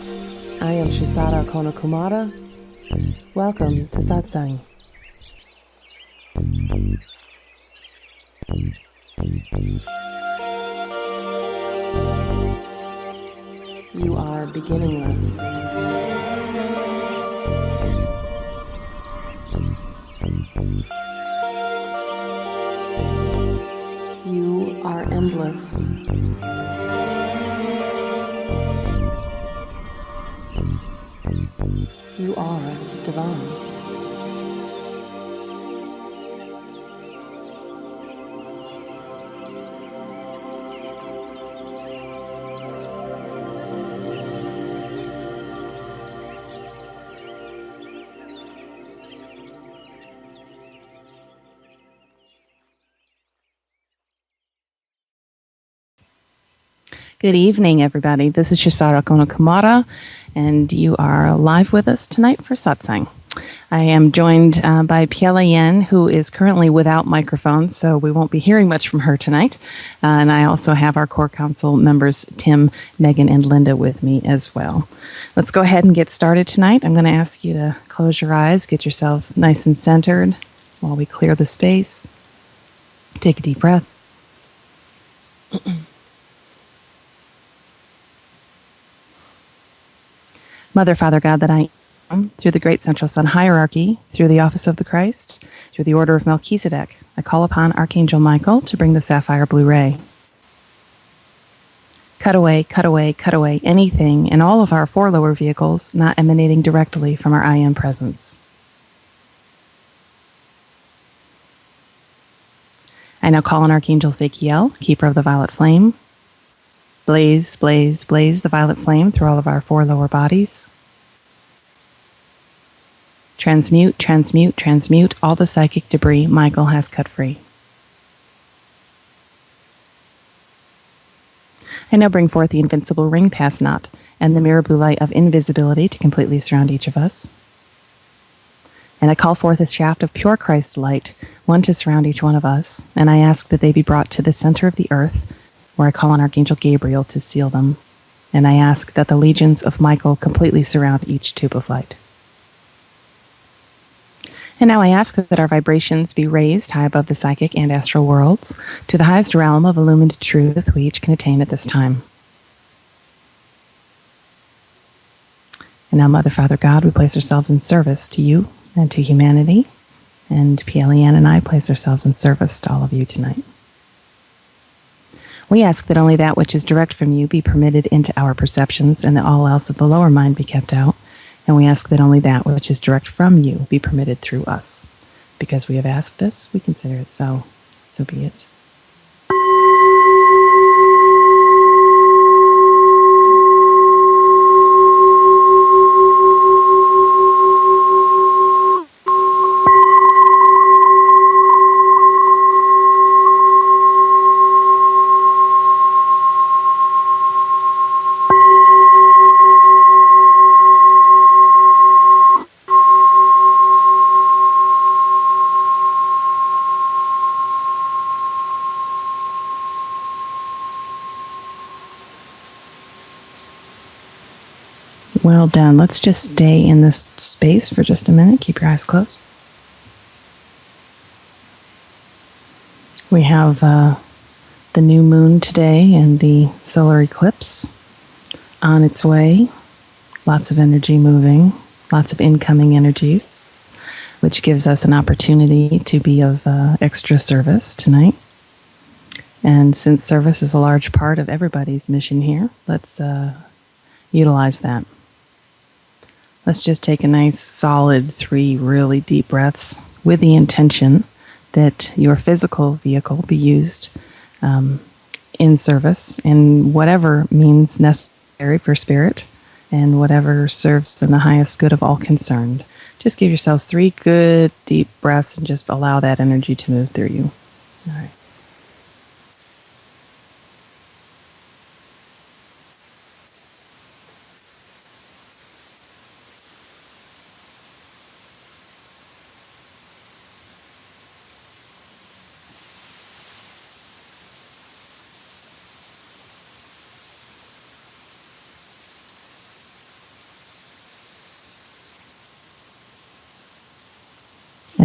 I am Shusara Kona Kumara. Welcome to Satsang. You are beginningless. You are endless. You are divine. Good evening, everybody. This is Shusara Kona Kumara, and you are live with us tonight for Satsang. I am joined by Piela Yen, who is currently without microphone, so we won't be hearing much from her tonight. And I also have our core council members, Tim, Meghan, and Linda with me as well. Let's go ahead and get started tonight. I'm going to ask you to close your eyes, get yourselves nice and centered while we clear the space. Take a deep breath. Mother, Father, God, that I am, through the Great Central Sun hierarchy, through the office of the Christ, through the order of Melchizedek, I call upon Archangel Michael to bring the sapphire blue ray. Cut away, cut away, cut away anything in all of our four lower vehicles not emanating directly from our I Am presence. I now call on Archangel Zachiel, keeper of the violet flame. Blaze, blaze, blaze the violet flame through all of our four lower bodies. Transmute, transmute, transmute all the psychic debris Michael has cut free. I now bring forth the invincible ring pass knot and the mirror blue light of invisibility to completely surround each of us. And I call forth a shaft of pure Christ light, one to surround each one of us, and I ask that they be brought to the center of the earth, where I call on Archangel Gabriel to seal them, and I ask that the legions of Michael completely surround each tube of light. And now I ask that our vibrations be raised high above the psychic and astral worlds to the highest realm of illumined truth we each can attain at this time. And now, Mother, Father, God, we place ourselves in service to you and to humanity, and Piela Yen and I place ourselves in service to all of you tonight. We ask that only that which is direct from you be permitted into our perceptions and that all else of the lower mind be kept out. And we ask that only that which is direct from you be permitted through us. Because we have asked this, we consider it so. So be it. Well done. Let's just stay in this space for just a minute. Keep your eyes closed. We have the new moon today and the solar eclipse on its way. Lots of energy moving, lots of incoming energies, which gives us an opportunity to be of extra service tonight. And since service is a large part of everybody's mission here, let's utilize that. Let's just take a nice solid 3 really deep breaths with the intention that your physical vehicle be used in service in whatever means necessary for spirit and whatever serves in the highest good of all concerned. Just give yourselves 3 good deep breaths and just allow that energy to move through you. All right.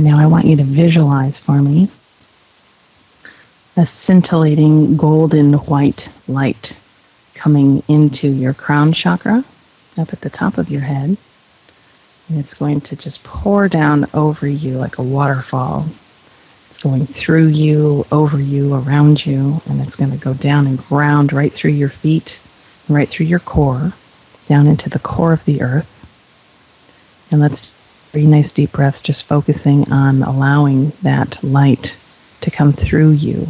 And now I want you to visualize for me a scintillating golden white light coming into your crown chakra up at the top of your head. And it's going to just pour down over you like a waterfall. It's going through you, over you, around you, and it's going to go down and ground right through your feet, right through your core, down into the core of the earth. And let's very nice deep breaths, just focusing on allowing that light to come through you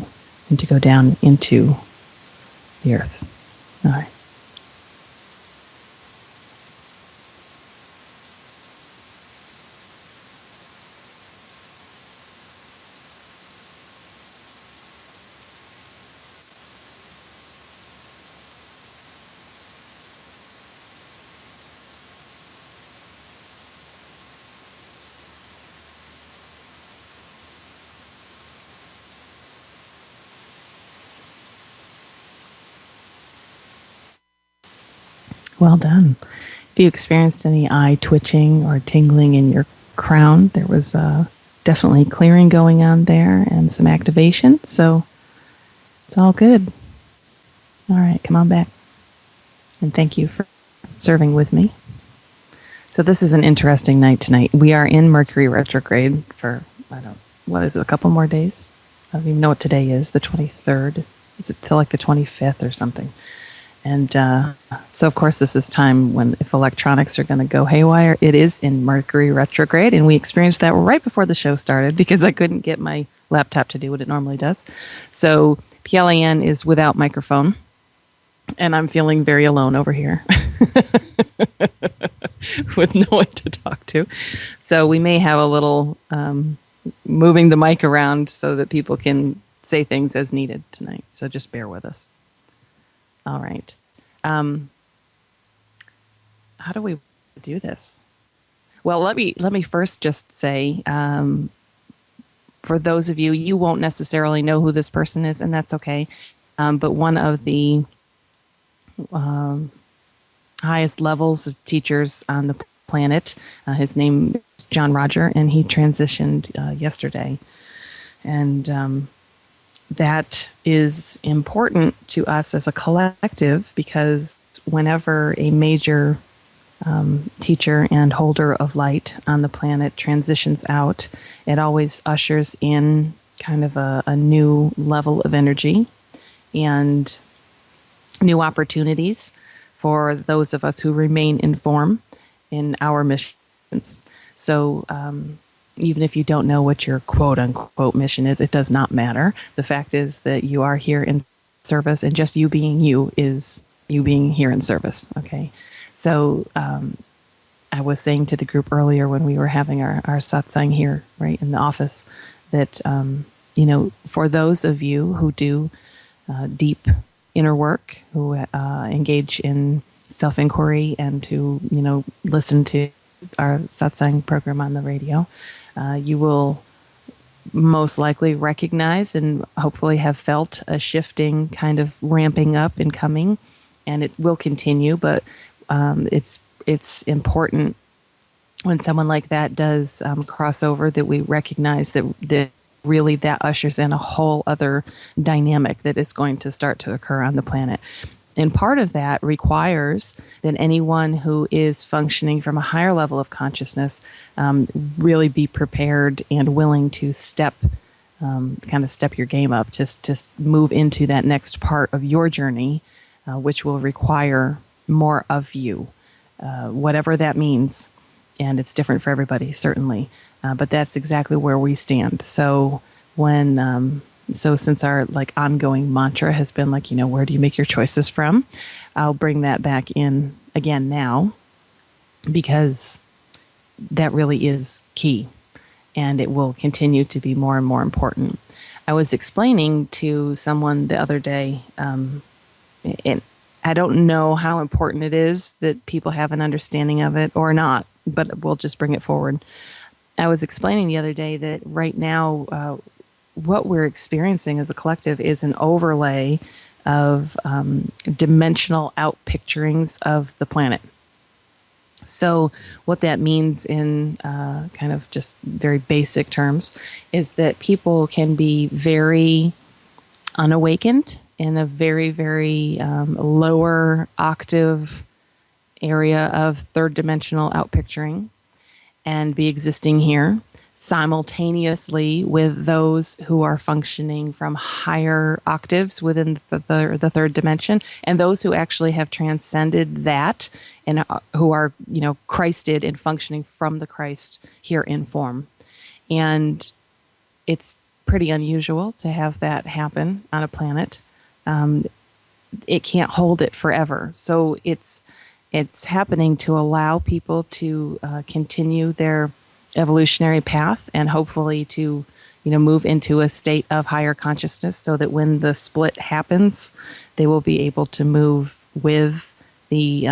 and to go down into the earth. All right. Well done. If you experienced any eye twitching or tingling in your crown, there was definitely clearing going on there and some activation. So it's all good. All right, come on back. And thank you for serving with me. So this is an interesting night tonight. We are in Mercury retrograde for, what is it, a couple more days? I don't even know what today is, the 23rd. Is it till like the 25th or something? And so, of course, this is time when if electronics are going to go haywire, it is in Mercury retrograde. And we experienced that right before the show started because I couldn't get my laptop to do what it normally does. So PLAN is without microphone. And I'm feeling very alone over here with no one to talk to. So we may have a little moving the mic around so that people can say things as needed tonight. So just bear with us. All right. How do we do this? Well, let me first just say, for those of you, you won't necessarily know who this person is, and that's okay. But one of the highest levels of teachers on the planet, his name is John Roger, and he transitioned yesterday. And that is important to us as a collective because whenever a major teacher and holder of light on the planet transitions out, it always ushers in kind of a new level of energy and new opportunities for those of us who remain in form in our missions. So even if you don't know what your quote-unquote mission is, it does not matter. The fact is that you are here in service, and just you being you is you being here in service, okay? So I was saying to the group earlier when we were having our satsang here, right, in the office, that, for those of you who do deep inner work, who engage in self-inquiry and who, listen to our satsang program on the radio, you will most likely recognize and hopefully have felt a shifting kind of ramping up and coming, and it will continue, but it's important when someone like that does cross over that we recognize that really that ushers in a whole other dynamic that is going to start to occur on the planet. And part of that requires that anyone who is functioning from a higher level of consciousness really be prepared and willing to step your game up, to move into that next part of your journey, which will require more of you, whatever that means. And it's different for everybody, certainly. But that's exactly where we stand. So since our ongoing mantra has been where do you make your choices from? I'll bring that back in again now because that really is key and it will continue to be more and more important. I was explaining to someone the other day, and I don't know how important it is that people have an understanding of it or not, but we'll just bring it forward. I was explaining the other day that right now, what we're experiencing as a collective is an overlay of dimensional outpicturings of the planet. So, what that means in kind of just very basic terms is that people can be very unawakened in a very, very lower octave area of third dimensional outpicturing and be existing here simultaneously with those who are functioning from higher octaves within the third dimension, and those who actually have transcended that and who are, Christed and functioning from the Christ here in form. And it's pretty unusual to have that happen on a planet. It can't hold it forever. So it's happening to allow people to continue their evolutionary path and hopefully to move into a state of higher consciousness, so that when the split happens, they will be able to move with the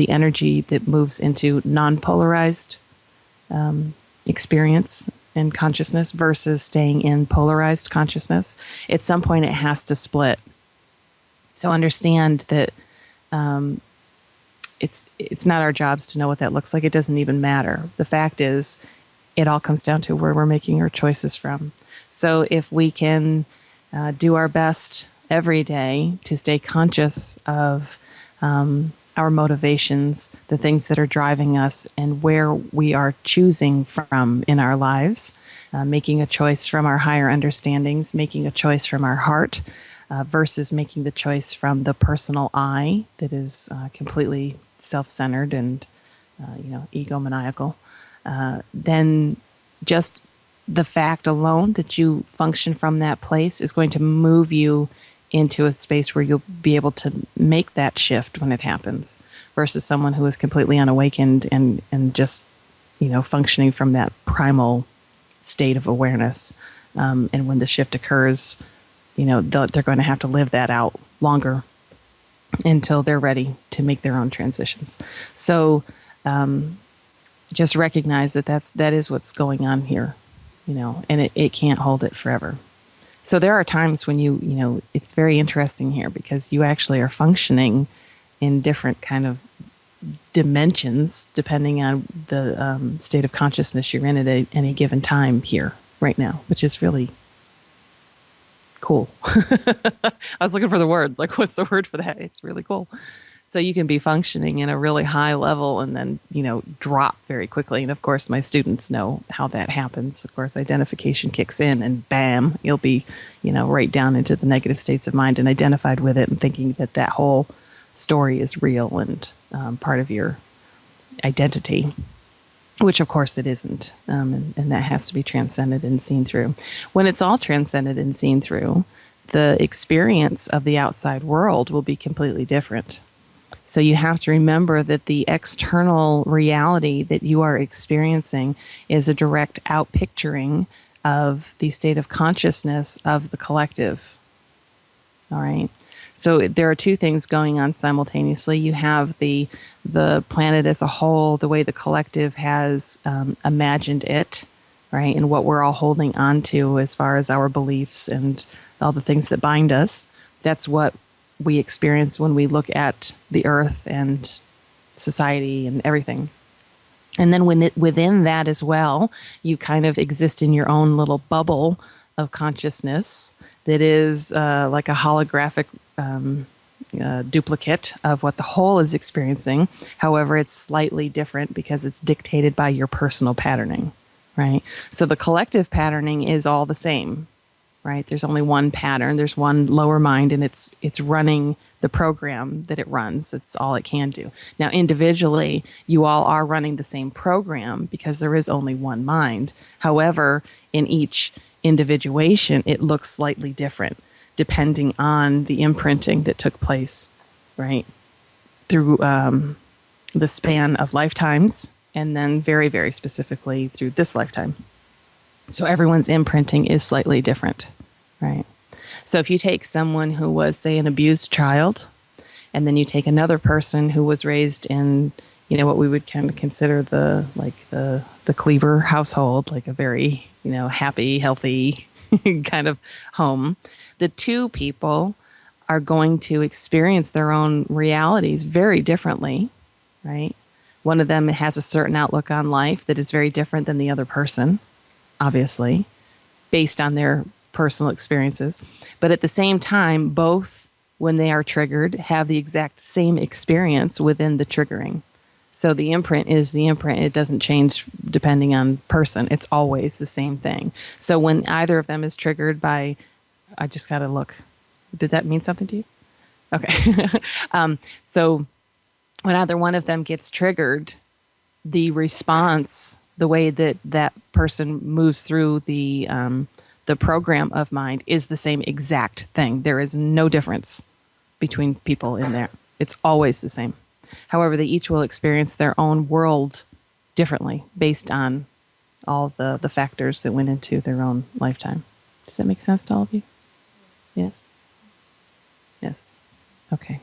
energy that moves into non-polarized experience and consciousness versus staying in polarized consciousness. At some point, it has to split. So understand that it's not our jobs to know what that looks like. It doesn't even matter. The fact is, it all comes down to where we're making our choices from. So if we can do our best every day to stay conscious of our motivations, the things that are driving us, and where we are choosing from in our lives, making a choice from our higher understandings, making a choice from our heart, versus making the choice from the personal I that is completely self-centered and egomaniacal, then just the fact alone that you function from that place is going to move you into a space where you'll be able to make that shift when it happens, versus someone who is completely unawakened and just functioning from that primal state of awareness. And when the shift occurs, they're going to have to live that out longer until they're ready to make their own transitions. So just recognize that is what's going on here, and it can't hold it forever. So there are times when it's very interesting here because you actually are functioning in different kind of dimensions depending on the state of consciousness you're in at any given time here right now, which is really cool. I was looking for the word. Like, what's the word for that? It's really cool. So you can be functioning in a really high level and then, drop very quickly. And of course, my students know how that happens. Of course, identification kicks in and bam, you'll be, right down into the negative states of mind and identified with it and thinking that whole story is real and part of your identity, which of course it isn't. And that has to be transcended and seen through. When it's all transcended and seen through, the experience of the outside world will be completely different. So you have to remember that the external reality that you are experiencing is a direct outpicturing of the state of consciousness of the collective. All right. So there are two things going on simultaneously. You have the planet as a whole, the way the collective has imagined it, right, and what we're all holding on to as far as our beliefs and all the things that bind us. That's what we experience when we look at the earth and society and everything. And then within that as well, you kind of exist in your own little bubble of consciousness that is like a holographic duplicate of what the whole is experiencing. However, it's slightly different because it's dictated by your personal patterning, right? So the collective patterning is all the same. Right? There's only one pattern. There's one lower mind, and it's running the program that it runs. It's all it can do. Now, individually, you all are running the same program because there is only one mind. However, in each individuation, it looks slightly different depending on the imprinting that took place, right? Through the span of lifetimes, and then very, very specifically through this lifetime. So everyone's imprinting is slightly different, right? So if you take someone who was, say, an abused child, and then you take another person who was raised in, what we would kind of consider the Cleaver household, like a very, happy, healthy kind of home, the two people are going to experience their own realities very differently, right? One of them has a certain outlook on life that is very different than the other person, obviously, based on their personal experiences. But at the same time, both, when they are triggered, have the exact same experience within the triggering. So the imprint is the imprint. It doesn't change depending on person. It's always the same thing. So when either of them is triggered by, I just got to look. Did that mean something to you? Okay. So when either one of them gets triggered, the response, the way that that person moves through the program of mind is the same exact thing. There is no difference between people in there. It's always the same. However, they each will experience their own world differently based on all the factors that went into their own lifetime. Does that make sense to all of you? Yes? Yes. Okay.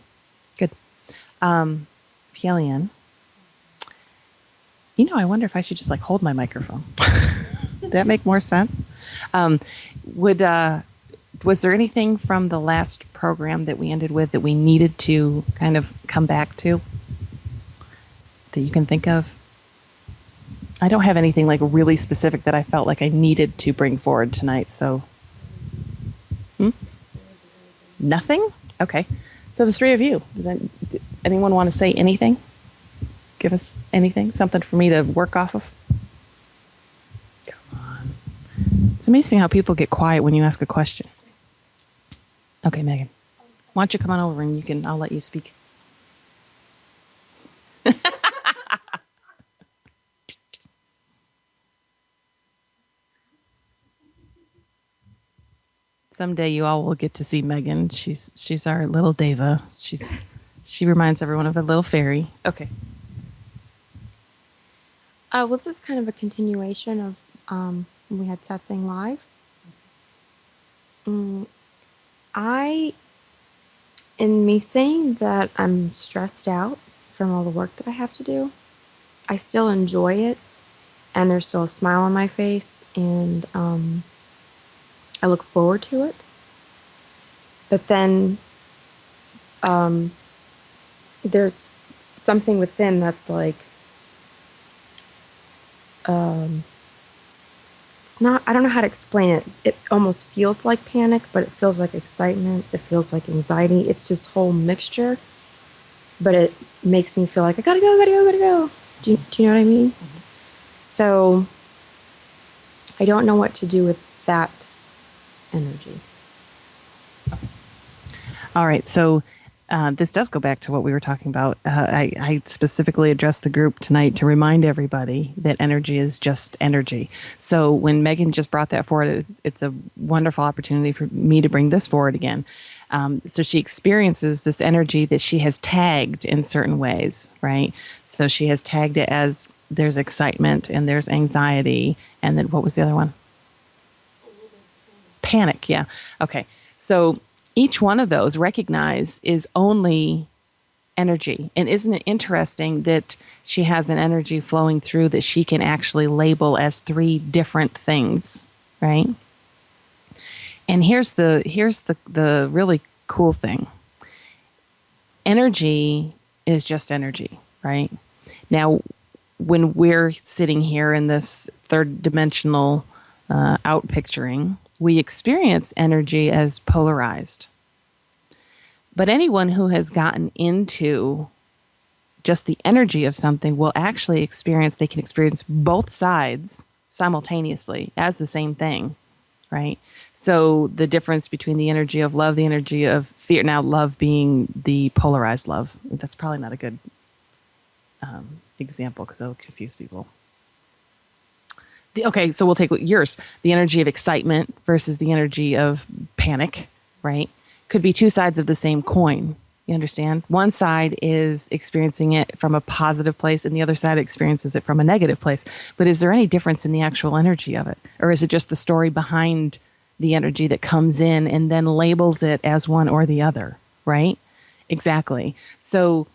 Good. Pielian, I wonder if I should just hold my microphone. Does that make more sense? Was there anything from the last program that we ended with that we needed to kind of come back to that you can think of? I don't have anything really specific that I felt like I needed to bring forward tonight. So, nothing? Okay. So the three of you, does anyone want to say anything? Give us anything, something for me to work off of? Come on. It's amazing how people get quiet when you ask a question. Okay, Megan. Why don't you come on over and I'll let you speak. Someday you all will get to see Megan. She's our little Deva. She reminds everyone of a little fairy. Okay. Well, this is kind of a continuation of when we had Satsang Live. In me saying that I'm stressed out from all the work that I have to do, I still enjoy it, and there's still a smile on my face, and I look forward to it. But then there's something within that's it's not, I don't know how to explain it. It almost feels like panic, but it feels like excitement. It feels like anxiety. It's this whole mixture, but it makes me feel like I gotta go, gotta go, gotta go. Do you know what I mean? Mm-hmm. So I don't know what to do with that energy. All right. So this does go back to what we were talking about. I specifically addressed the group tonight to remind everybody that energy is just energy. So when Megan just brought that forward, it's a wonderful opportunity for me to bring this forward again. So she experiences this energy that she has tagged in certain ways, right? So she has tagged it as there's excitement and there's anxiety. And then what was the other one? Panic. Yeah. Okay. So each one of those, recognize, is only energy. And isn't it interesting that she has an energy flowing through that she can actually label as three different things, right? And here's the really cool thing. Energy is just energy, right? Now, when we're sitting here in this third dimensional out picturing, we experience energy as polarized. But anyone who has gotten into just the energy of something will actually they can experience both sides simultaneously as the same thing, right? So the difference between the energy of love, the energy of fear, now love being the polarized love, that's probably not a good example because that'll confuse people. Okay, so we'll take yours. The energy of excitement versus the energy of panic, right? Could be two sides of the same coin. You understand? One side is experiencing it from a positive place and the other side experiences it from a negative place. But is there any difference in the actual energy of it? Or is it just the story behind the energy that comes in and then labels it as one or the other, right? Exactly. So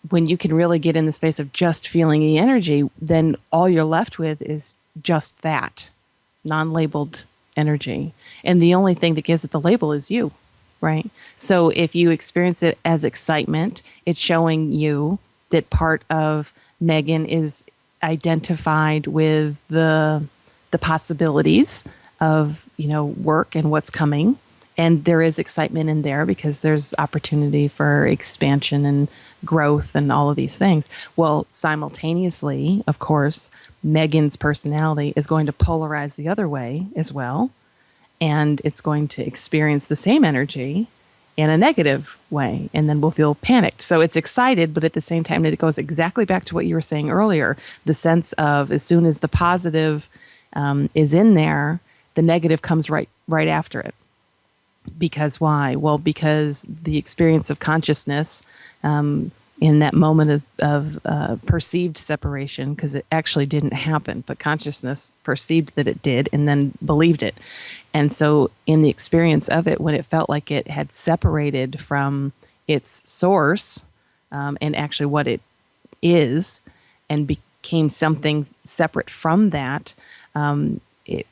when you can really get in the space of just feeling the energy, then all you're left with is just that non-labeled energy. And the only thing that gives it the label is you, right? So if you experience it as excitement, it's showing you that part of Meghan is identified with the possibilities of, work and what's coming. And there is excitement in there because there's opportunity for expansion and growth and all of these things. Well, simultaneously, of course, Meghan's personality is going to polarize the other way as well. And it's going to experience the same energy in a negative way. And then we'll feel panicked. So it's excited, but at the same time, it goes exactly back to what you were saying earlier, the sense of as soon as the positive is in there, the negative comes right after it. Because why? Well, because the experience of consciousness in that moment of perceived separation, because it actually didn't happen, but consciousness perceived that it did and then believed it. And so in the experience of it, when it felt like it had separated from its source and actually what it is and became something separate from that, it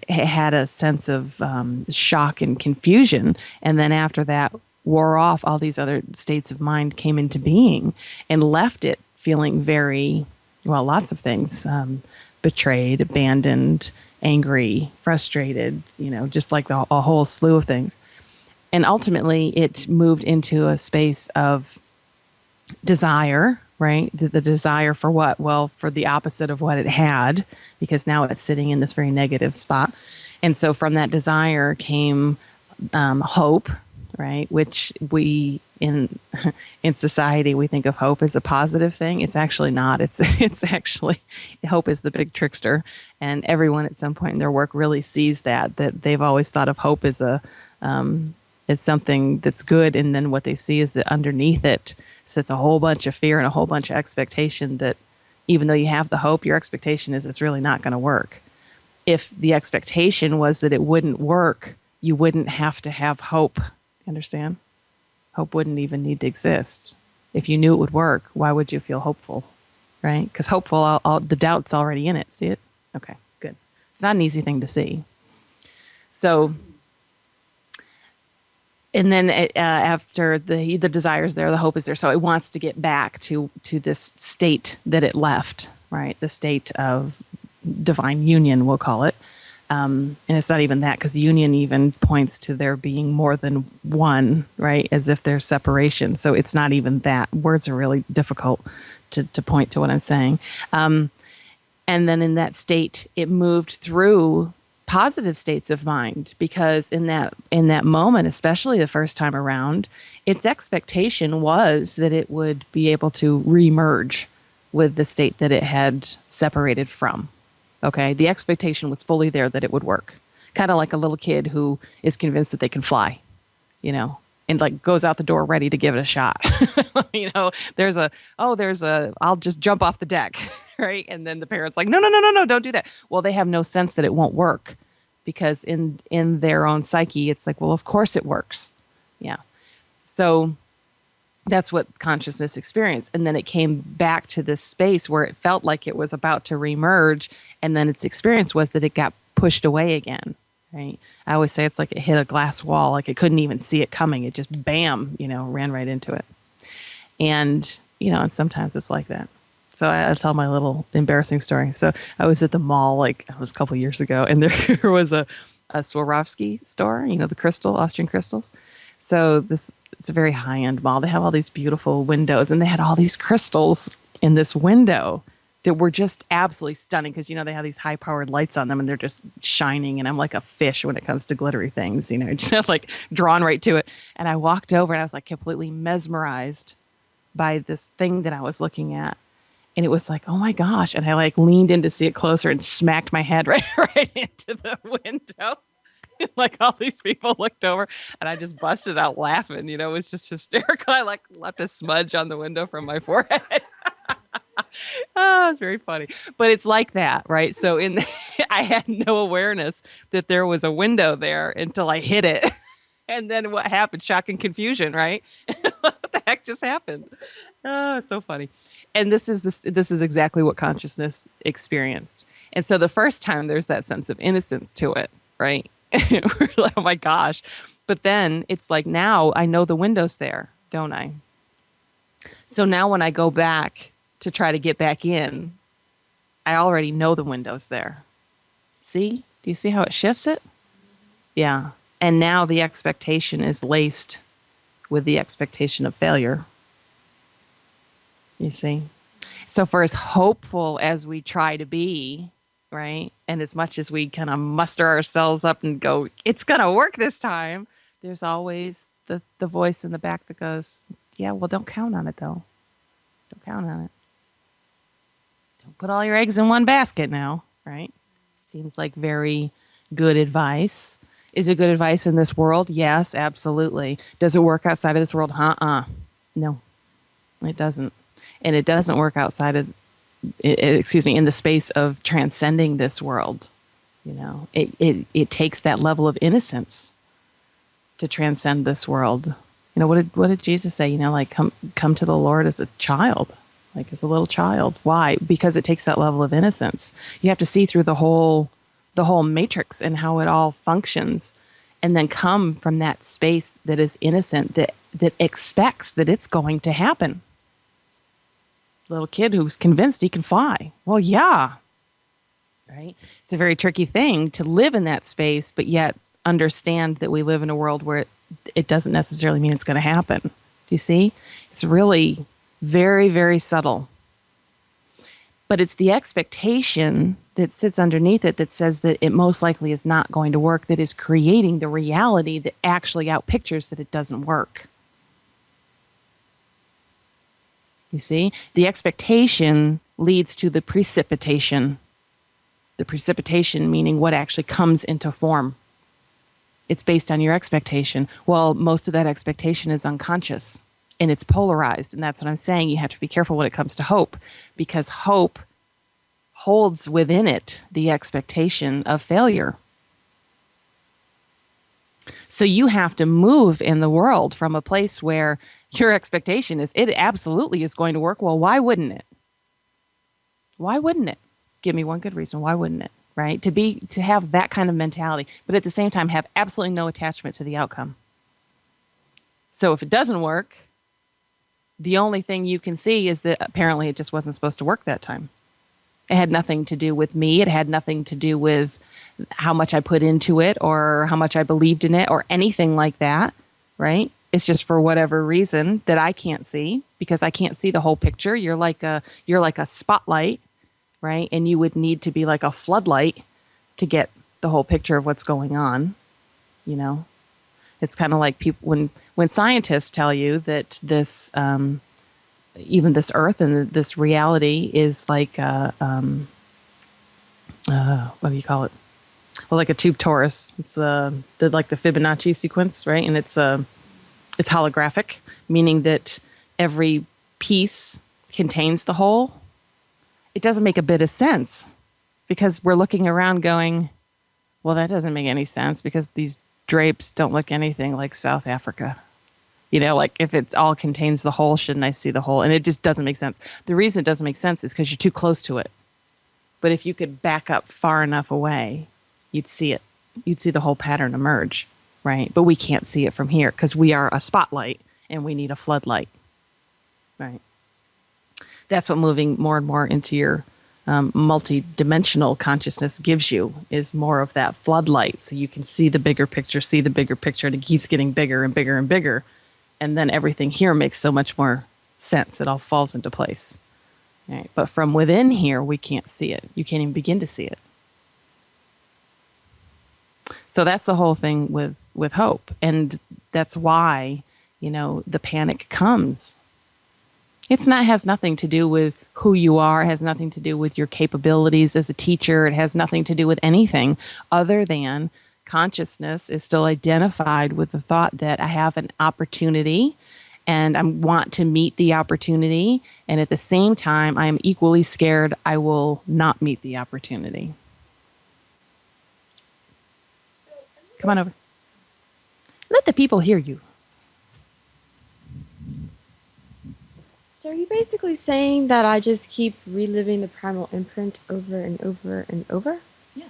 had a sense of shock and confusion. And then after that wore off, all these other states of mind came into being and left it feeling very, well, lots of things, betrayed, abandoned, angry, frustrated, just like a whole slew of things. And ultimately it moved into a space of desire, right? The desire for what? Well, for the opposite of what it had, because now it's sitting in this very negative spot. And so from that desire came hope, right? Which we in society, we think of hope as a positive thing. It's actually not. It's actually, hope is the big trickster. And everyone at some point in their work really sees that they've always thought of hope as as something that's good. And then what they see is that underneath it sits a whole bunch of fear and a whole bunch of expectation that even though you have the hope, your expectation is it's really not going to work. If the expectation was that it wouldn't work, you wouldn't have to have hope. Understand? Hope wouldn't even need to exist. If you knew it would work, why would you feel hopeful? Right? Because hopeful, all the doubt's already in it. See it? Okay, good. It's not an easy thing to see. So, and then after the desire's there, the hope is there. So it wants to get back to this state that it left, right? The state of divine union, we'll call it. And it's not even that, because union even points to there being more than one, right? As if there's separation. So it's not even that. Words are really difficult to point to what I'm saying. And then in that state, it moved through positive states of mind, because in that moment, especially the first time around, its expectation was that it would be able to remerge with the state that it had separated from. Okay, the expectation was fully there that it would work, kind of like a little kid who is convinced that they can fly, and like goes out the door ready to give it a shot. There's I'll just jump off the deck, right? And then the parents like, no, don't do that. Well, they have no sense that it won't work, because in their own psyche, it's like, well, of course it works. Yeah. So that's what consciousness experienced. And then it came back to this space where it felt like it was about to remerge. And then its experience was that it got pushed away again. Right. I always say it's like it hit a glass wall, like it couldn't even see it coming. It just bam, ran right into it. And, and sometimes it's like that. So I'll tell my little embarrassing story. So I was at the mall, like it was a couple years ago, and there was a Swarovski store, the Austrian crystals. So it's a very high-end mall. They have all these beautiful windows, and they had all these crystals in this window that were just absolutely stunning, because, they have these high-powered lights on them, and they're just shining, and I'm like a fish when it comes to glittery things, just like drawn right to it. And I walked over, and I was like completely mesmerized by this thing that I was looking at. And it was like, oh my gosh. And I like leaned in to see it closer and smacked my head right into the window. Like all these people looked over, and I just busted out laughing. It was just hysterical. I like left a smudge on the window from my forehead. Oh, it's very funny. But it's like that, right? So I had no awareness that there was a window there until I hit it. And then what happened? Shock and confusion, right? What the heck just happened? Oh, it's so funny. And this is exactly what consciousness experienced. And so the first time there's that sense of innocence to it, right? We're like, oh my gosh. But then it's like, now I know the window's there, don't I? So now when I go back to try to get back in, I already know the window's there. See? Do you see how it shifts it? Yeah. And now the expectation is laced with the expectation of failure. You see? So, for as hopeful as we try to be, right? And as much as we kind of muster ourselves up and go, it's going to work this time, there's always the voice in the back that goes, yeah, well, don't count on it, though. Don't count on it. Don't put all your eggs in one basket now, right? Seems like very good advice. Is it good advice in this world? Yes, absolutely. Does it work outside of this world? No, it doesn't. And it doesn't work outside of, in the space of transcending this world. It takes that level of innocence to transcend this world. What did Jesus say? Like come to the Lord as a child, like as a little child. Why? Because it takes that level of innocence. You have to see through the whole matrix and how it all functions, and then come from that space that is innocent, that expects that it's going to happen. Little kid who's convinced he can fly. Well, yeah, right? It's a very tricky thing to live in that space, but yet understand that we live in a world where it doesn't necessarily mean it's going to happen. Do you see? It's really very, very subtle. But it's the expectation that sits underneath it that says that it most likely is not going to work, that is creating the reality that actually outpictures that it doesn't work. You see? The expectation leads to the precipitation. The precipitation meaning what actually comes into form. It's based on your expectation. Well, most of that expectation is unconscious and it's polarized. And that's what I'm saying. You have to be careful when it comes to hope, because hope holds within it the expectation of failure. So you have to move in the world from a place where your expectation is it absolutely is going to work. Well, why wouldn't it? Why wouldn't it? Give me one good reason. Why wouldn't it? Right? To have that kind of mentality, but at the same time have absolutely no attachment to the outcome. So if it doesn't work, the only thing you can see is that apparently it just wasn't supposed to work that time. It had nothing to do with me. It had nothing to do with how much I put into it or how much I believed in it or anything like that, right? It's just for whatever reason that I can't see, because I can't see the whole picture. You're like a spotlight, right? And you would need to be like a floodlight to get the whole picture of what's going on. It's kind of like people when scientists tell you that this even this earth and this reality is like what do you call it? Well, like a tube torus. It's the like the Fibonacci sequence, right? And it's holographic, meaning that every piece contains the whole. It doesn't make a bit of sense, because we're looking around going, well, that doesn't make any sense because these drapes don't look anything like South Africa. Like if it all contains the whole, shouldn't I see the whole? And it just doesn't make sense. The reason it doesn't make sense is because you're too close to it. But if you could back up far enough away, you'd see it. You'd see the whole pattern emerge, right? But we can't see it from here because we are a spotlight and we need a floodlight, right? That's what moving more and more into your multi-dimensional consciousness gives you, is more of that floodlight, so you can see the bigger picture, and it keeps getting bigger and bigger and bigger. And then everything here makes so much more sense. It all falls into place. Right? But from within here, we can't see it. You can't even begin to see it. So that's the whole thing with hope. And that's why, the panic comes. Has nothing to do with who you are. It has nothing to do with your capabilities as a teacher. It has nothing to do with anything other than consciousness is still identified with the thought that I have an opportunity and I want to meet the opportunity. And at the same time, I am equally scared I will not meet the opportunity. Come on over. Let the people hear you. So are you basically saying that I just keep reliving the primal imprint over and over and over? Yeah.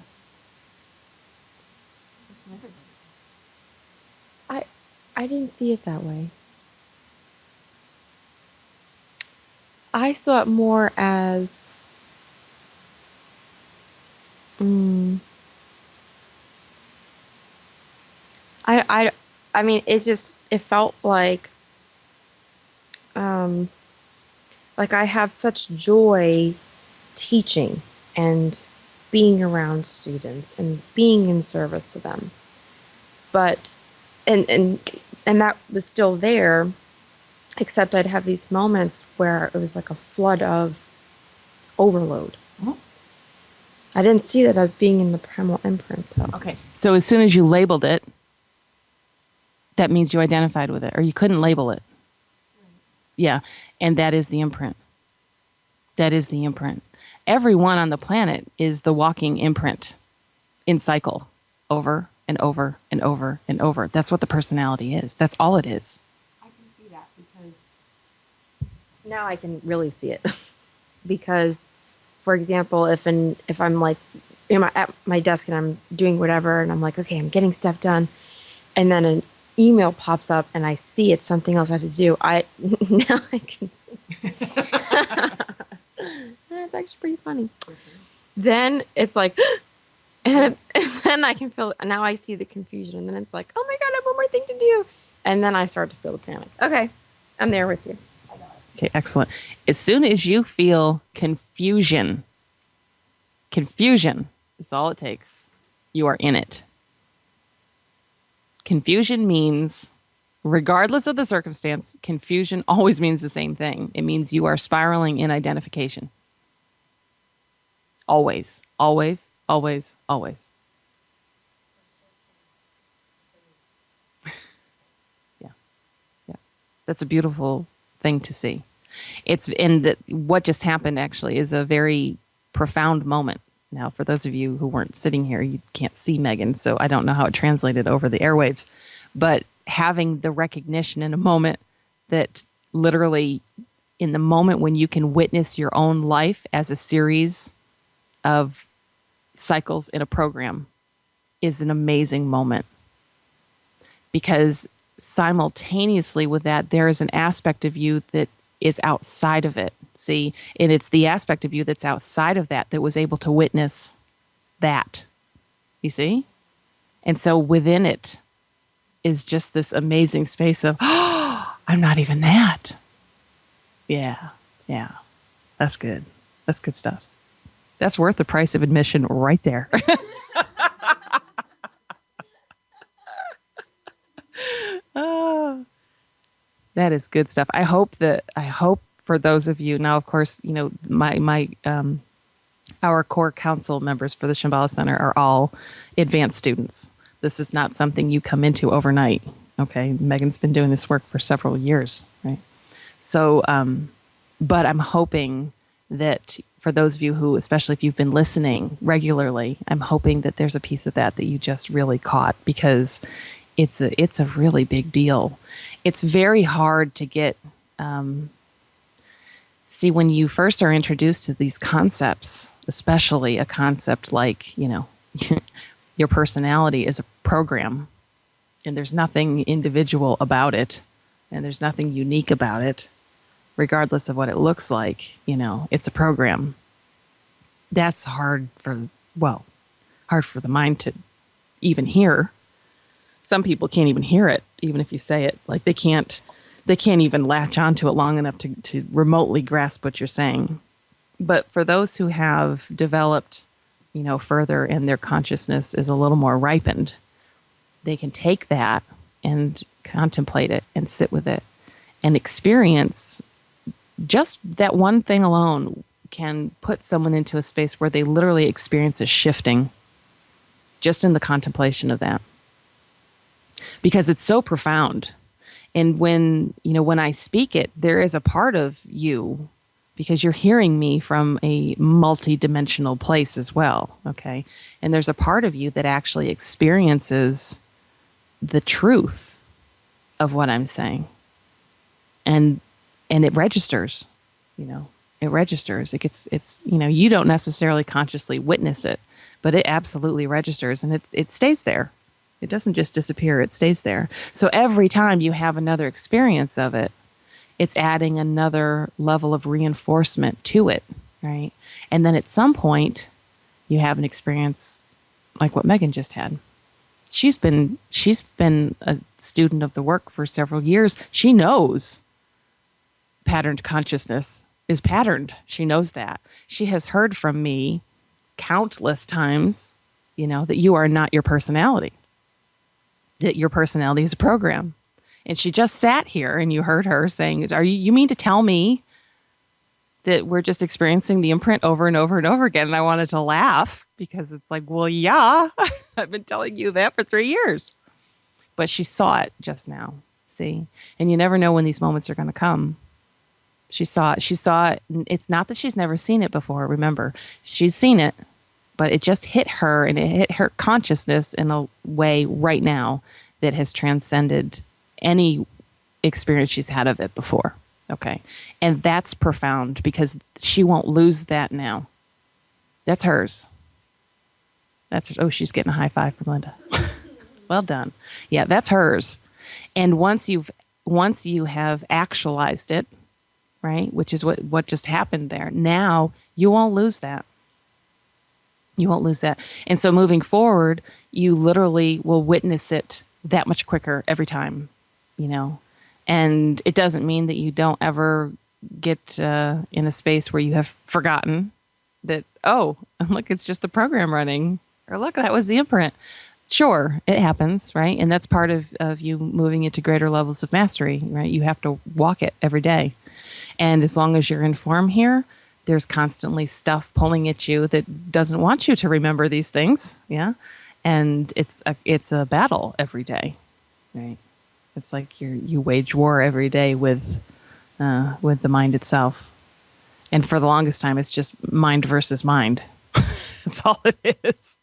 I didn't see it that way. I saw it more as, mm, I, I, I mean, it felt um, like I have such joy teaching and being around students and being in service to them. But, and, and, and that was still there, except I'd have these moments where it was like a flood of overload. Mhm. I didn't see that as being in the primal imprint, though. Okay. So as soon as you labeled it, that means you identified with it, or you couldn't label it. Yeah. And that is the imprint. That is the imprint. Everyone on the planet is the walking imprint in cycle over and over and over and over. That's what the personality is. That's all it is. I can see that because now I can really see it. Because, for example, if I'm like at my desk and I'm doing whatever and I'm like, okay, I'm getting stuff done, and then an email pops up and I see it's something else I have to do, I now I can. That's actually pretty funny. Then it's like, and then I can feel. Now I see the confusion, and then it's like, oh my god, I have one more thing to do, and then I start to feel the panic. Okay, I'm there with you. Okay, excellent. As soon as you feel confusion is all it takes. You are in it. Confusion means, regardless of the circumstance, confusion always means the same thing. It means you are spiraling in identification. Always, always, always, always. Yeah, yeah. That's a beautiful thing to see. What just happened actually is a very profound moment. Now, for those of you who weren't sitting here, you can't see Meghan, so I don't know how it translated over the airwaves. But having the recognition in a moment that literally, in the moment when you can witness your own life as a series of cycles in a program, is an amazing moment. Because simultaneously with that, there is an aspect of you that is outside of it. See, and it's the aspect of you that's outside of that that was able to witness that. You see? And so within it is just this amazing space of, oh, I'm not even that. Yeah, yeah. That's good. That's good stuff. That's worth the price of admission right there. Oh, that is good stuff. I hope for those of you now, of course, you know, our core council members for the Shambhala Center are all advanced students. This is not something you come into overnight. Okay, Megan's been doing this work for several years, right? So, but I'm hoping that for those of you who, especially if you've been listening regularly, I'm hoping that there's a piece of that you just really caught, because it's a really big deal. It's very hard to get. See, when you first are introduced to these concepts, especially a concept like, you know, your personality is a program, and there's nothing individual about it, and there's nothing unique about it, regardless of what it looks like, you know, it's a program. That's hard for the mind to even hear. Some people can't even hear it, even if you say it. Like they can't even latch onto it long enough to remotely grasp what you're saying. But for those who have developed, you know, further and their consciousness is a little more ripened, they can take that and contemplate it and sit with it and experience just that one thing alone can put someone into a space where they literally experience a shifting just in the contemplation of that. Because it's so profound. And when I speak it, there is a part of you, because you're hearing me from a multi-dimensional place as well, okay? And there's a part of you that actually experiences the truth of what I'm saying. And it registers, you know. It registers. It's you don't necessarily consciously witness it, but it absolutely registers, and it stays there. It doesn't just disappear, it stays there. So every time you have another experience of it, It's adding another level of reinforcement to it, right? And then at some point, you have an experience like what Megan just had. She's been a student of the work for several years. She knows patterned consciousness is patterned. She knows that. She has heard from me countless times, that you are not your personality, that your personality is a program. And she just sat here and you heard her saying, you mean to tell me that we're just experiencing the imprint over and over and over again? And I wanted to laugh because it's like, well, yeah, I've been telling you that for 3 years. But she saw it just now, see? And you never know when these moments are going to come. She saw it. She saw it. It's not that she's never seen it before. Remember, she's seen it, but it just hit her, and it hit her consciousness in a way right now that has transcended any experience she's had of it before. Okay. And that's profound because she won't lose that now. That's hers. That's hers. Oh, she's getting a high five from Linda. Well done. Yeah, that's hers. And once you have actualized it, right, which is what just happened there, now you won't lose that. You won't lose that. And so moving forward, you literally will witness it that much quicker every time, And it doesn't mean that you don't ever get in a space where you have forgotten that, oh, look, it's just the program running. Or look, that was the imprint. Sure, it happens, right? And that's part of you moving into greater levels of mastery, right? You have to walk it every day. And as long as you're in form here, there's constantly stuff pulling at you that doesn't want you to remember these things, yeah? And it's a battle every day, right? It's like you wage war every day with the mind itself. And for the longest time, it's just mind versus mind. That's all it is.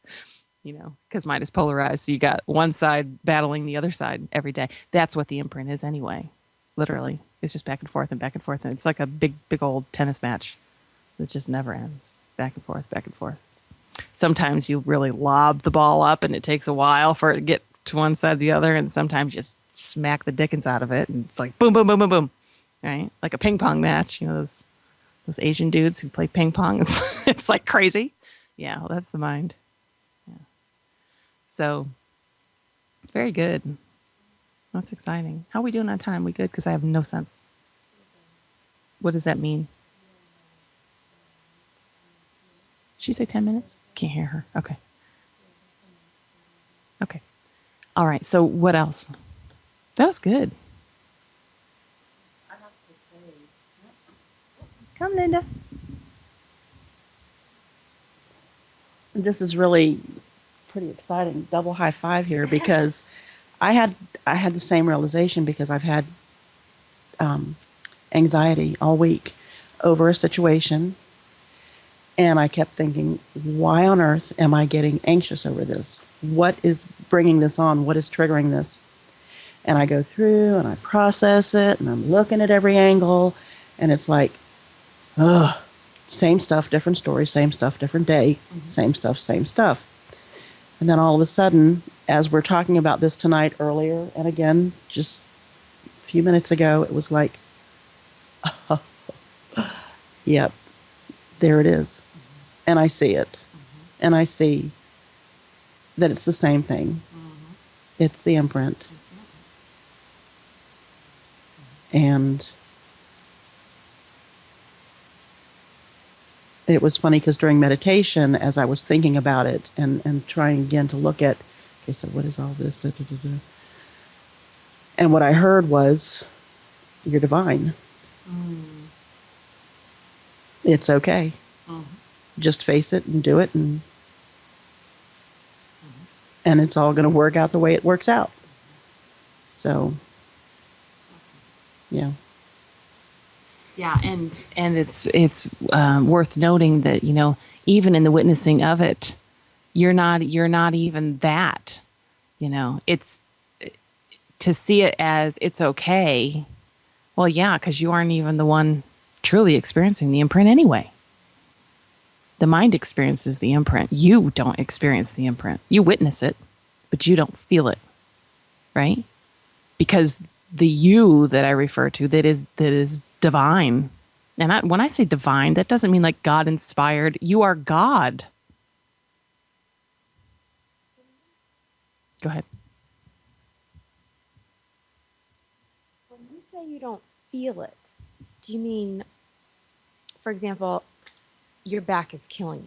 Because mind is polarized. So you got one side battling the other side every day. That's what the imprint is anyway. Literally. It's just back and forth and back and forth. And it's like a big, big old tennis match that just never ends. Back and forth, back and forth. Sometimes you really lob the ball up and it takes a while for it to get to one side or the other. And sometimes you just smack the dickens out of it. And it's like boom, boom, boom, boom, boom. Right? Like a ping pong match. Those Asian dudes who play ping pong. It's like crazy. Yeah, well, that's the mind. So, very good. That's exciting. How are we doing on time? We good? Because I have no sense. What does that mean? She say 10 minutes? Can't hear her. Okay. Okay. All right. So what else? That was good. Come, Linda. This is really pretty exciting. Double high five here because I had the same realization because I've had anxiety all week over a situation, and I kept thinking, why on earth am I getting anxious over this? What is bringing this on? What is triggering this? And I go through and I process it, and I'm looking at every angle, and it's like, ugh, same stuff, different story, same stuff, different day, same stuff, same stuff. And then all of a sudden, as we're talking about this tonight earlier, and again, just a few minutes ago, it was like, oh, yep, there it is. And I see it. And I see that it's the same thing. It's the imprint. And it was funny because during meditation, as I was thinking about it and trying again to look at, okay, so what is all this? Da, da, da, da. And what I heard was, you're divine. It's okay. Just face it and do it, and it's all going to work out the way it works out. So, yeah. Yeah, and it's worth noting that even in the witnessing of it, you're not even that. It's to see it as it's okay. Well, yeah, because you aren't even the one truly experiencing the imprint anyway. The mind experiences the imprint. You don't experience the imprint. You witness it, but you don't feel it, right? Because the you that I refer to that is divine. And when I say divine, that doesn't mean like God inspired. You are God. Go ahead. When you say you don't feel it, do you mean, for example, your back is killing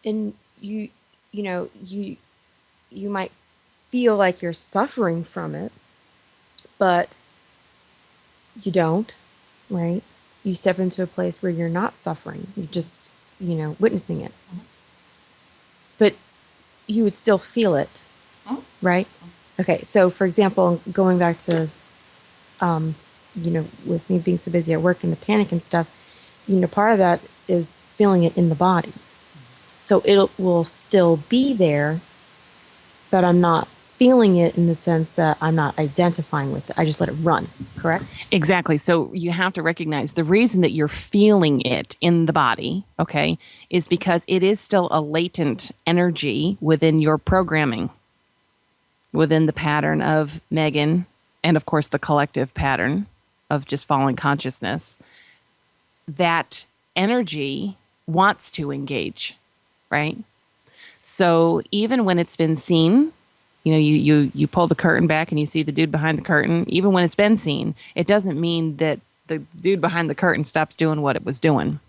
you, and you might feel like you're suffering from it, but you don't, right? You step into a place where you're not suffering. You're just, witnessing it. But you would still feel it, right? Okay, so for example, going back to, with me being so busy at work and the panic and stuff, part of that is feeling it in the body. So it will still be there, but I'm not feeling it in the sense that I'm not identifying with it. I just let it run, correct? Exactly. So you have to recognize the reason that you're feeling it in the body, okay, is because it is still a latent energy within your programming, within the pattern of Meghan, and of course the collective pattern of just falling consciousness. That energy wants to engage, right? So even when it's been seen, you pull the curtain back and you see the dude behind the curtain. Even when it's been seen, it doesn't mean that the dude behind the curtain stops doing what it was doing,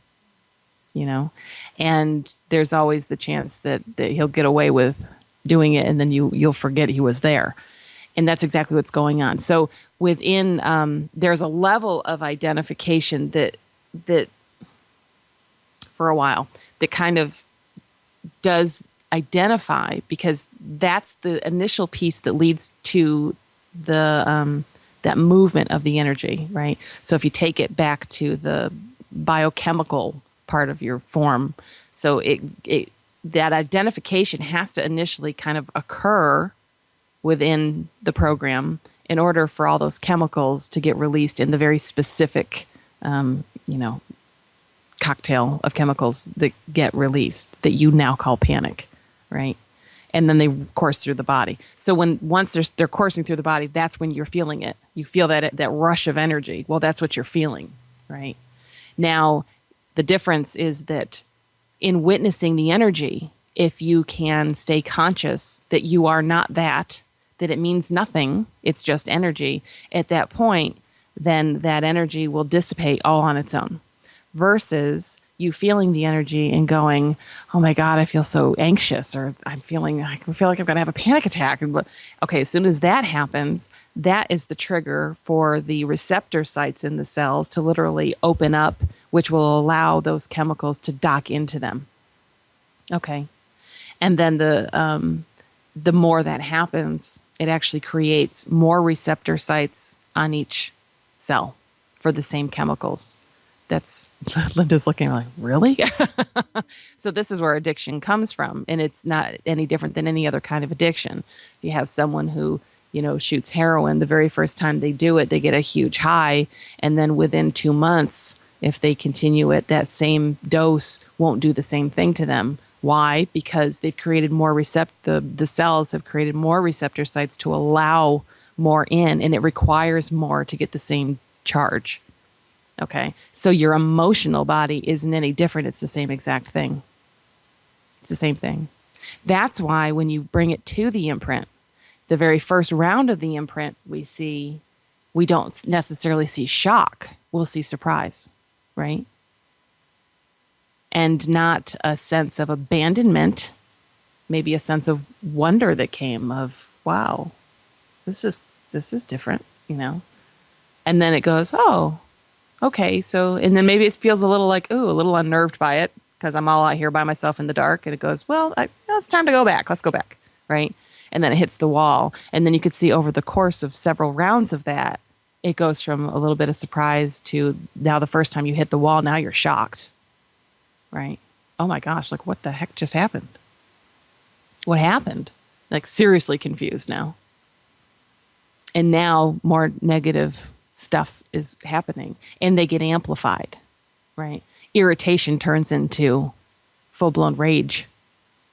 and there's always the chance that he'll get away with doing it, and then you'll forget he was there. And that's exactly what's going on. So within, there's a level of identification that for a while that kind of does identify, because that's the initial piece that leads to the that movement of the energy, right? So if you take it back to the biochemical part of your form, so it that identification has to initially kind of occur within the program in order for all those chemicals to get released in the very specific, cocktail of chemicals that get released that you now call panic, right? And then they course through the body. So once they're coursing through the body, that's when you're feeling it. You feel that rush of energy. Well, that's what you're feeling, right? Now, the difference is that in witnessing the energy, if you can stay conscious that you are not that it means nothing, it's just energy, at that point, then that energy will dissipate all on its own. Versus you feeling the energy and going, oh my God, I feel so anxious, or I feel like I'm going to have a panic attack. Okay, as soon as that happens, that is the trigger for the receptor sites in the cells to literally open up, which will allow those chemicals to dock into them. Okay. And then the more that happens, it actually creates more receptor sites on each cell for the same chemicals. That's Linda's looking like, really? So this is where addiction comes from, and it's not any different than any other kind of addiction. You have someone who, shoots heroin. The very first time they do it, they get a huge high, and then within 2 months, if they continue it, that same dose won't do the same thing to them. Why? Because they've created more the cells have created more receptor sites to allow more in, and it requires more to get the same charge. Okay, so your emotional body isn't any different. It's the same exact thing. It's the same thing. That's why when you bring it to the imprint, the very first round of the imprint, we don't necessarily see shock. We'll see surprise, right? And not a sense of abandonment, maybe a sense of wonder that came of, wow, this is different, And then it goes, oh, okay, so, and then maybe it feels a little like, ooh, a little unnerved by it because I'm all out here by myself in the dark. And it goes, well, it's time to go back. Let's go back, right? And then it hits the wall. And then you could see over the course of several rounds of that, it goes from a little bit of surprise to now the first time you hit the wall, now you're shocked, right? Oh my gosh, like what the heck just happened? What happened? Like seriously confused now. And now more negative stuff is happening and they get amplified, right? Irritation turns into full-blown rage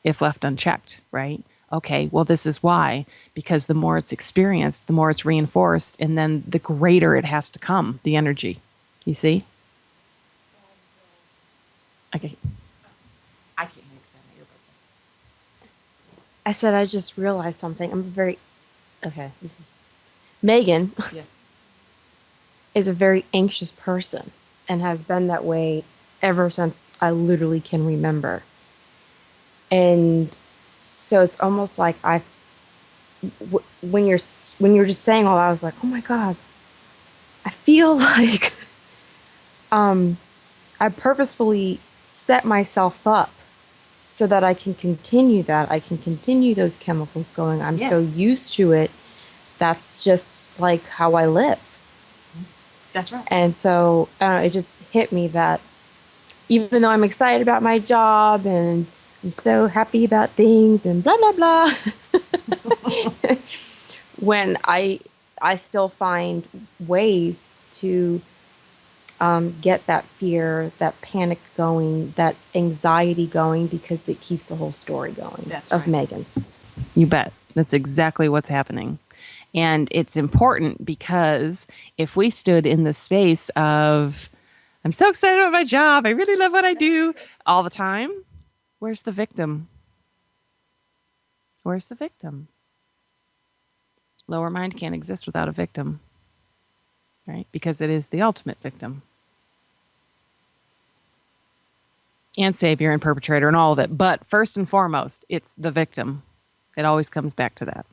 if left unchecked, right? okay, well, this is why. Because the more it's experienced, the more it's reinforced, and then the greater it has to come, the energy. You see? Okay. I can't hear you. I said I just realized something. This is Megan Yeah. is a very anxious person and has been that way ever since I literally can remember. And so it's almost like when you're just saying all that, I was like, oh my God, I feel like I purposefully set myself up so that I can continue that. I can continue those chemicals going. I'm so used to it. That's just like how I live. That's right. And so it just hit me that even though I'm excited about my job and I'm so happy about things and blah, blah, blah, when I still find ways to get that fear, that panic going, that anxiety going, because it keeps the whole story going of Meghan. You bet. That's exactly what's happening. And it's important because if we stood in the space of, I'm so excited about my job, I really love what I do all the time, where's the victim? Where's the victim? Lower mind can't exist without a victim, right? Because it is the ultimate victim. And savior and perpetrator and all of it. But first and foremost, it's the victim. It always comes back to that,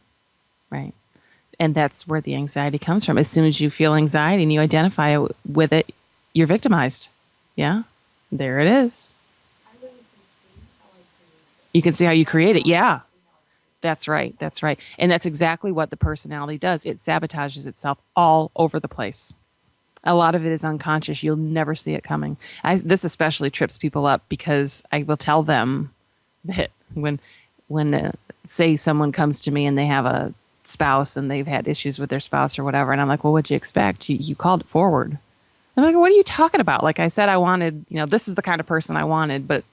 right? And that's where the anxiety comes from. As soon as you feel anxiety and you identify with it, you're victimized. Yeah, there it is. You can see how you create it. Yeah, that's right. That's right. And that's exactly what the personality does. It sabotages itself all over the place. A lot of it is unconscious. You'll never see it coming. This especially trips people up because I will tell them that when say someone comes to me and they have a spouse and they've had issues with their spouse or whatever, and I'm like, well, what'd you expect? You called it forward. I'm like, what are you talking about? Like I said, I wanted, this is the kind of person I wanted, but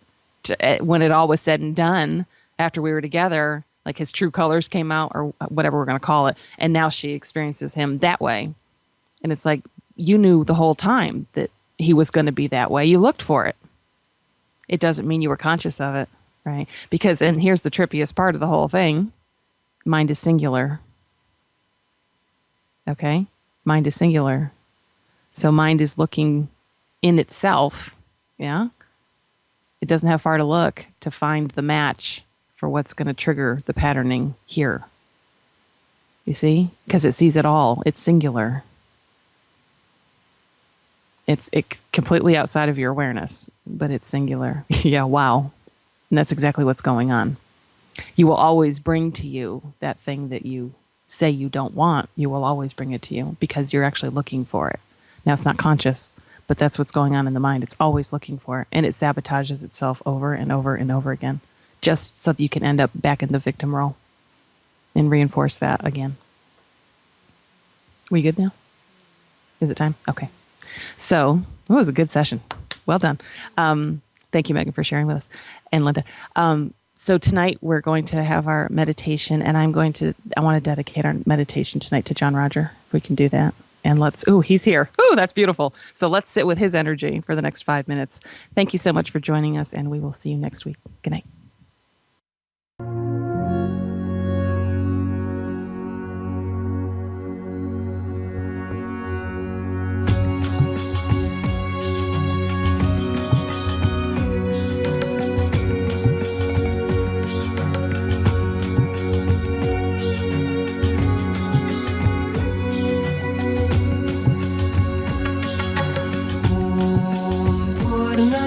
when it all was said and done, after we were together, like his true colors came out or whatever we're going to call it, and now she experiences him that way. And it's like, you knew the whole time that he was going to be that way. You looked for it. It doesn't mean you were conscious of it, right? Because, and here's the trippiest part of the whole thing, mind is singular. Okay? Mind is singular. So mind is looking in itself, yeah? It doesn't have far to look to find the match for what's going to trigger the patterning here. You see? Because it sees it all. It's singular. It's completely outside of your awareness, but it's singular. Yeah, wow. And that's exactly what's going on. You will always bring to you that thing that you say you don't want. You will always bring it to you because you're actually looking for it. Now, it's not conscious, but that's what's going on in the mind. It's always looking for it, and it sabotages itself over and over and over again, just so that you can end up back in the victim role and reinforce that again. We good now? Is it time? Okay. So it was a good session. Well done. Thank you, Megan, for sharing with us, and Linda. So tonight we're going to have our meditation, and I want to dedicate our meditation tonight to John Roger, if we can do that. And he's here. That's beautiful. So let's sit with his energy for the next 5 minutes. Thank you so much for joining us, and we will see you next week. Good night. Purnamidam